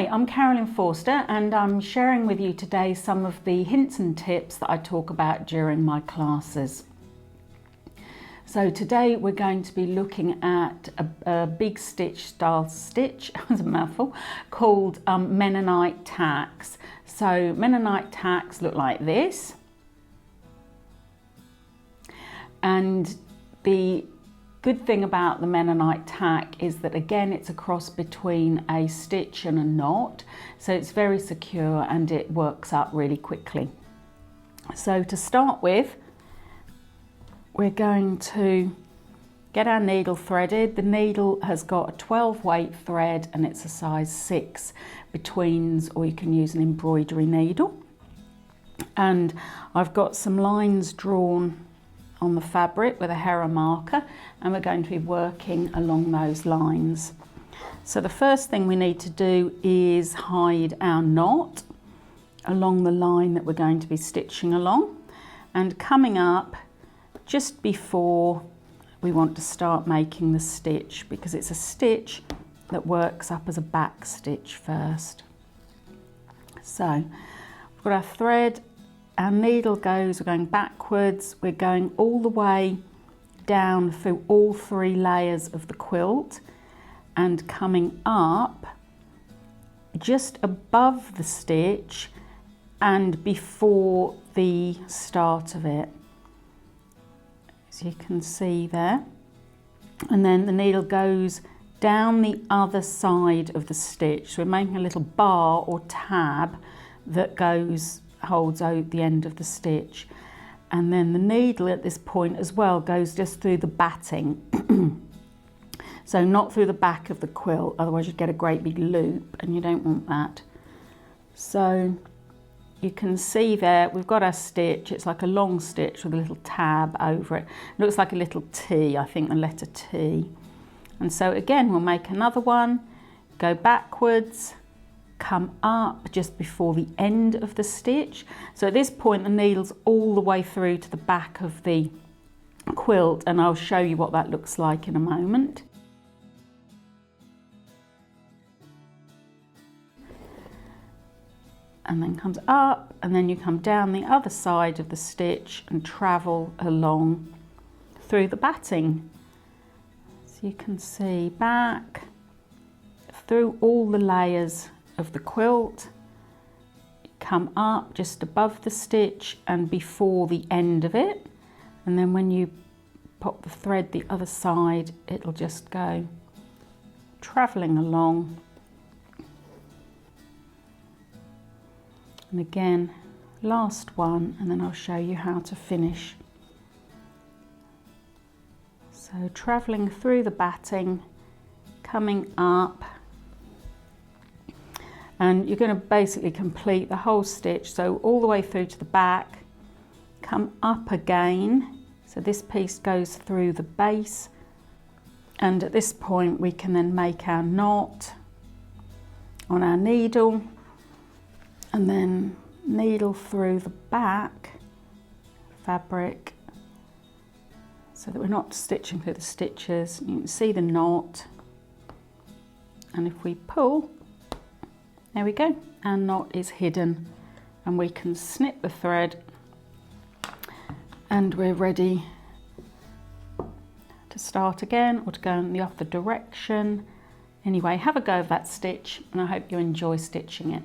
Hi, I'm Carolyn Forster and I'm sharing with you today some of the hints and tips that I talk about during my classes. So today we're going to be looking at a big stitch style stitch, it's a mouthful, called Mennonite Tacks. So Mennonite Tacks look like this, and the good thing about the Mennonite tack is that again it's a cross between a stitch and a knot, so it's very secure and it works up really quickly. So to start with, we're going to get our needle threaded. The needle has got a 12 weight thread and it's a size 6 betweens, or you can use an embroidery needle. And I've got some lines drawn on the fabric with a Hera marker, and we're going to be working along those lines. So the first thing we need to do is hide our knot along the line that we're going to be stitching along, and coming up just before we want to start making the stitch, because it's a stitch that works up as a back stitch first. So we've got our thread, our needle goes, we're going backwards, we're going all the way down through all 3 layers of the quilt and coming up just above the stitch and before the start of it, as you can see there. And then the needle goes down the other side of the stitch. So we're making a little bar or tab that holds out the end of the stitch, and then the needle at this point as well goes just through the batting. So not through the back of the quilt, otherwise you'd get a great big loop and you don't want that. So you can see there we've got our stitch. It's like a long stitch with a little tab over it. It looks like a little T, I think the letter T. And so again we'll make another one, go backwards, come up just before the end of the stitch. So at this point the needle's all the way through to the back of the quilt, and I'll show you what that looks like in a moment. And then comes up, and then you come down the other side of the stitch and travel along through the batting. So you can see back through all the layers of the quilt, come up just above the stitch and before the end of it, and then when you pop the thread the other side it'll just go travelling along. And again, last one, and then I'll show you how to finish. So travelling through the batting, coming up, and you're going to basically complete the whole stitch, so all the way through to the back, come up again, so this piece goes through the base, and at this point we can then make our knot on our needle, and then needle through the back fabric so that we're not stitching through the stitches. You can see the knot, and if we pull, there we go, our knot is hidden, and we can snip the thread and we're ready to start again or to go in the other direction. Anyway, have a go of that stitch and I hope you enjoy stitching it.